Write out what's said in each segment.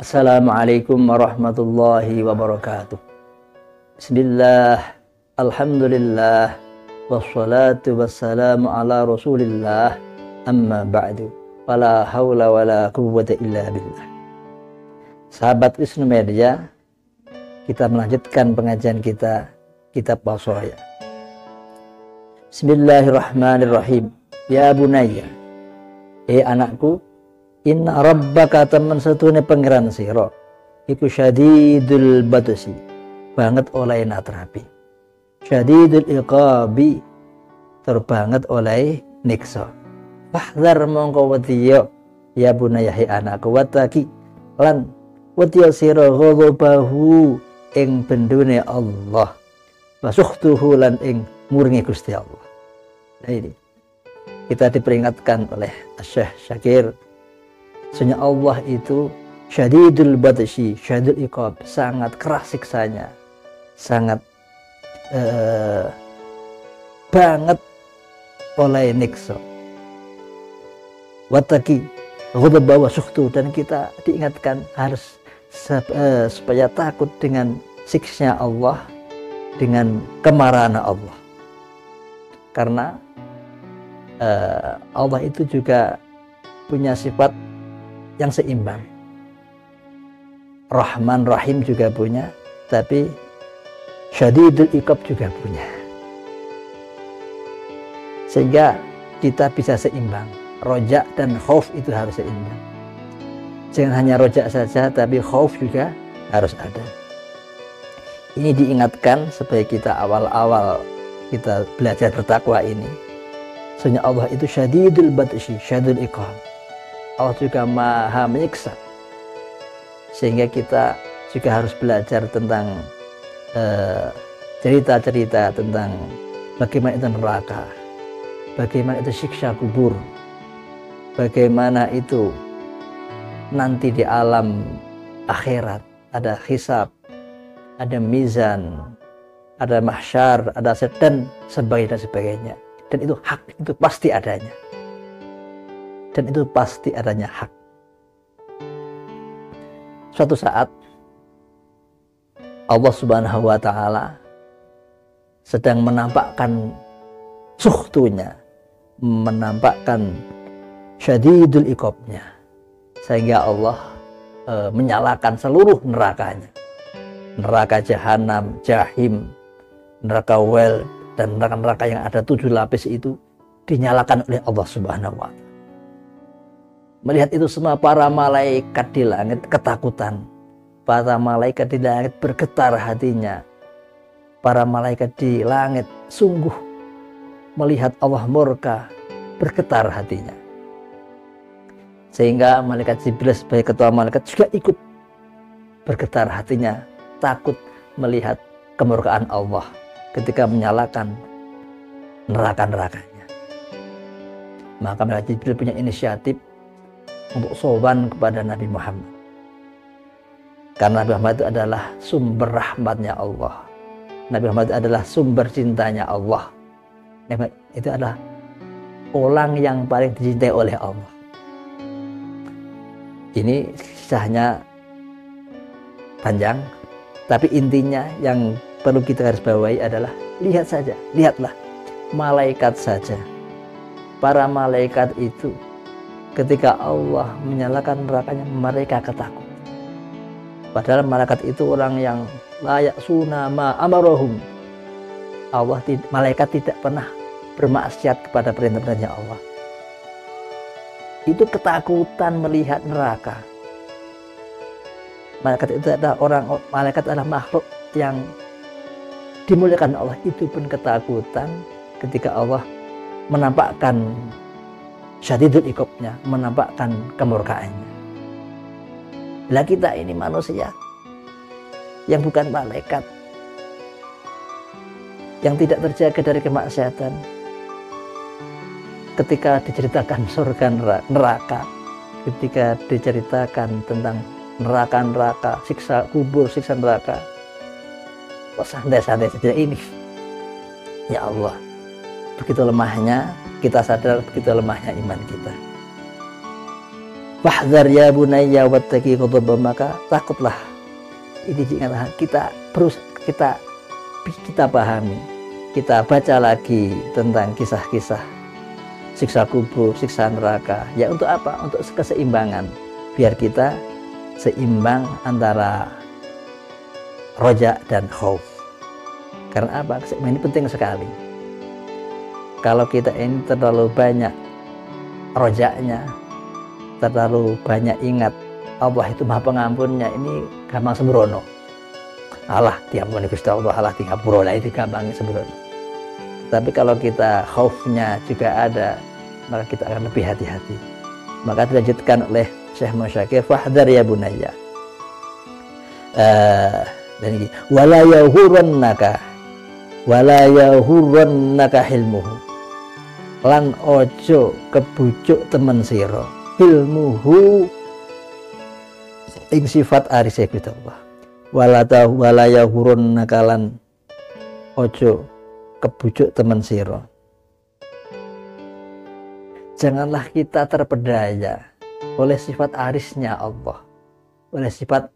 Assalamualaikum warahmatullahi wabarakatuh. Bismillah, alhamdulillah, wassalatu wassalamu ala rasulillah, amma ba'du, wala hawla wala quwwata illa billah. Sahabat Wisnu Media, kita melanjutkan pengajian kita kitab Wasaya. Bismillahirrahmanirrahim. Ya bunayya, anakku, inna rabbaka temen setune pangeran sira iku syadidul batsi, banget oleh natrapi, syadidul iqabi, terbanget oleh niksa. Fahdhar mongko wediya ya bunayya anakku, wataki lan wediya sira ghadabahu ing bendune Allah, wasuhtuhu lan ing muringi Gusti Allah. Nah, ini kita diperingatkan oleh Syekh Syakir, sesungguhnya Allah itu syadidul batsi, syadidul iqab, sangat keras siksanya, sangat banget oleh niksa. Wataki ghadaba wa sukhtu, dan kita diingatkan harus supaya takut dengan siksa Allah, dengan kemarahan Allah. Karena Allah itu juga punya sifat yang seimbang. Rahman Rahim juga punya, tapi syadidul iqab juga punya. Sehingga kita bisa seimbang. Roja dan khauf itu harus seimbang. Jangan hanya roja saja, tapi khauf juga harus ada. Ini diingatkan supaya kita awal-awal kita belajar bertakwa ini. Sesungguhnya Allah itu syadidul batsi, syadidul iqab. Allah juga maha menyiksa. Sehingga kita juga harus belajar tentang cerita-cerita tentang bagaimana itu neraka, bagaimana itu siksa kubur, bagaimana itu nanti di alam akhirat ada hisab, ada mizan, ada mahsyar, ada dan sebagainya. Dan itu hak, itu pasti adanya. Dan itu pasti adanya hak. Suatu saat Allah Subhanahu wa ta'ala sedang menampakkan suhtunya, menampakkan syadidul iqabnya, sehingga Allah menyalakan seluruh nerakanya. Neraka jahanam, jahim, neraka wel, dan neraka-neraka yang ada 7 lapis itu dinyalakan oleh Allah Subhanahu wa ta'ala. Melihat itu semua, para malaikat di langit ketakutan. Para malaikat di langit bergetar hatinya. Para malaikat di langit sungguh melihat Allah murka, bergetar hatinya. Sehingga malaikat Jibril sebagai ketua malaikat juga ikut bergetar hatinya, takut melihat kemurkaan Allah ketika menyalakan neraka-nerakanya. Maka malaikat Jibril punya inisiatif untuk sowan kepada Nabi Muhammad. Karena Nabi Muhammad itu adalah sumber rahmatnya Allah. Nabi Muhammad itu adalah sumber cintanya Allah. Nabi itu adalah orang yang paling dicintai oleh Allah. Ini kisahnya panjang, tapi intinya yang perlu kita garis bawahi adalah lihatlah malaikat saja. Para malaikat itu ketika Allah menyalakan nerakanya, mereka ketakutan. Padahal malaikat itu orang yang layak sunama amarohum. Malaikat tidak pernah bermaksiat kepada perintah-perintahnya Allah. Itu ketakutan melihat neraka. Malaikat adalah makhluk yang dimuliakan Allah. Itu pun ketakutan ketika Allah menampakkan syadidul iqabnya, menampakkan kemurkaannya. Lah kita ini manusia yang bukan malaikat, yang tidak terjaga dari kemaksiatan. Ketika diceritakan surga neraka, ketika diceritakan tentang neraka, siksa kubur, siksa neraka, kok santai-santai saja ini. Ya Allah, begitu lemahnya kita sadar, begitu lemahnya iman kita. Fahdhar ya bunayya wattaqi ghadab, maka takutlah. Ini janganlah kita pahami, kita baca lagi tentang kisah-kisah siksa kubur, siksa neraka. Ya untuk apa? Untuk keseimbangan, biar kita seimbang antara roja dan khauf. Karena apa? Keseimbangan ini penting sekali. Kalau kita ini terlalu banyak rojaknya, terlalu banyak ingat Allah itu maha pengampunnya, ini gampang sembrono. Allah diampuni Gusti Allah, Allah tingapura lah, itu gampang sembrono. Tapi kalau kita khaufnya juga ada, maka kita akan lebih hati-hati. Maka dilanjutkan oleh Syekh Musyakir, fahdhar ya bunayya. Dan ini wala yahurrannaka hilmuhu, lan ojo kebujuk temen sira ilmuhu ing sifat arise Gusti Allah. Wala yahurrannaka, lan ojo kebujuk temen sira. Janganlah kita terpedaya oleh sifat arisnya Allah, oleh sifat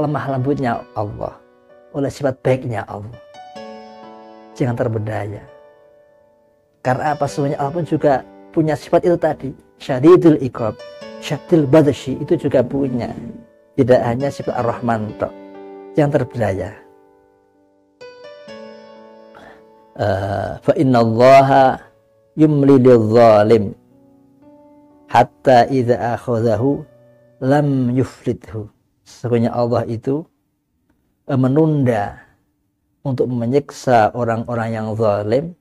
lemah lembutnya Allah, oleh sifat baiknya Allah. Jangan terpedaya. Karena apa? Semuanya Allah pun juga punya sifat itu tadi. Syadidul iqab, syadidul badshi, itu juga punya. Tidak hanya sifat ar-Rahman tok. Jangan terpedaya. Fa innallaha yumli lidh-dhalim hatta idza akhadhahu lam yuflithu. Sesungguhnya Allah itu menunda untuk menyiksa orang-orang yang zalim,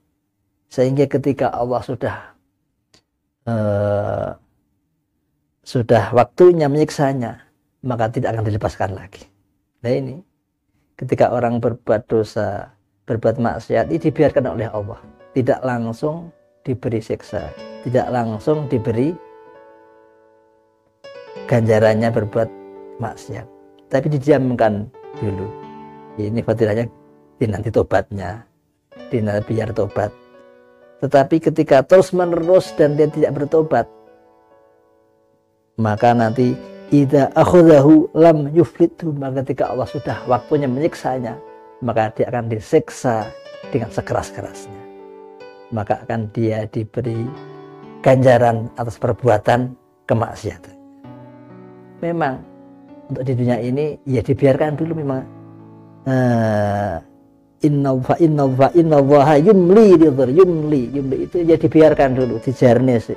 sehingga ketika Allah sudah waktunya menyiksanya, maka tidak akan dilepaskan lagi. Nah ini, ketika orang berbuat dosa, berbuat maksiat, ini dibiarkan oleh Allah, tidak langsung diberi siksa, tidak langsung diberi ganjarannya berbuat maksiat, tapi didiamkan dulu. Ini fadilahnya nanti tobatnya, nanti biar tobat. Tetapi ketika terus menerus dan dia tidak bertobat, maka nanti idza akhadhahu lam yuflithu, maka ketika Allah sudah waktunya menyiksanya, maka dia akan disiksa dengan sekeras-kerasnya. Maka akan dia diberi ganjaran atas perbuatan kemaksiatan. Memang untuk di dunia ini ya dibiarkan dulu memang. Inna Allaha yumli itu ya dibiarkan dulu, dijarne sih,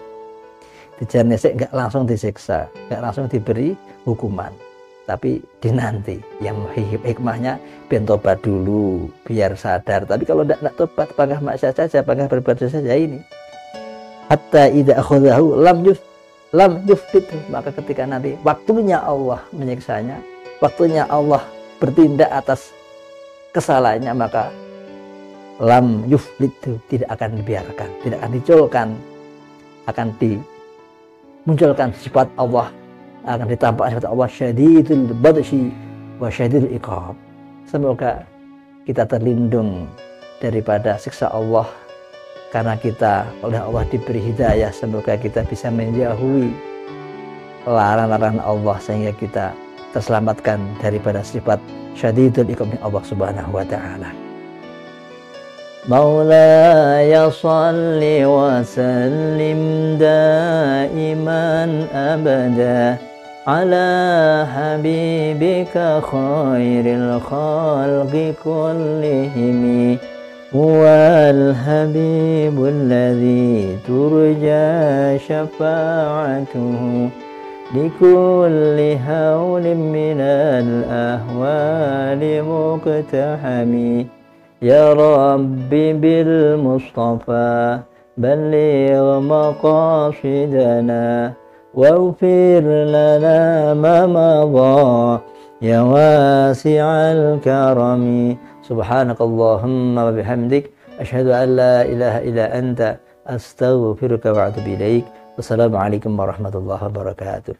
nggak langsung disiksa, nggak langsung diberi hukuman, tapi dinanti. Yang hikmahnya biar tobat dulu, biar sadar. Tapi kalau tidak tobat, bangkah maksiat saja, bangkah berbuat dosa saja ini. Hatta idza akhadhahu lam yuflithu, maka ketika nanti waktunya Allah menyiksanya, waktunya Allah bertindak atas kesalahannya, maka lam yuflithu, tidak akan dibiarkan, tidak akan dicolkan, akan dimunculkan sifat Allah, akan ditampakkan sifat Allah syadidul badshi wa syadidul iqab. Semoga kita terlindung daripada siksa Allah, karena kita oleh Allah diberi hidayah. Semoga kita bisa menjauhi larangan-larangan Allah, sehingga kita terselamatkan daripada sifat syadidul iqab Allah subhanahu wa ta'ala. Maulaya salli wa sallim daiman abada ala habibika khairil khalqi kullihim, wal habibul ladzi turja syafa'atuhu likulli hawlin minal ahwali muqtahami. Ya Rabbi bil Mustafa balligh maqasidana waghfir lana ma madha ya wasi'al karami. Subhanakallahumma wa bihamdik asyhadu an la ilaha illa anta astaghfiruka wa atubu ilaik. Wassalamualaikum warahmatullahi wabarakatuh.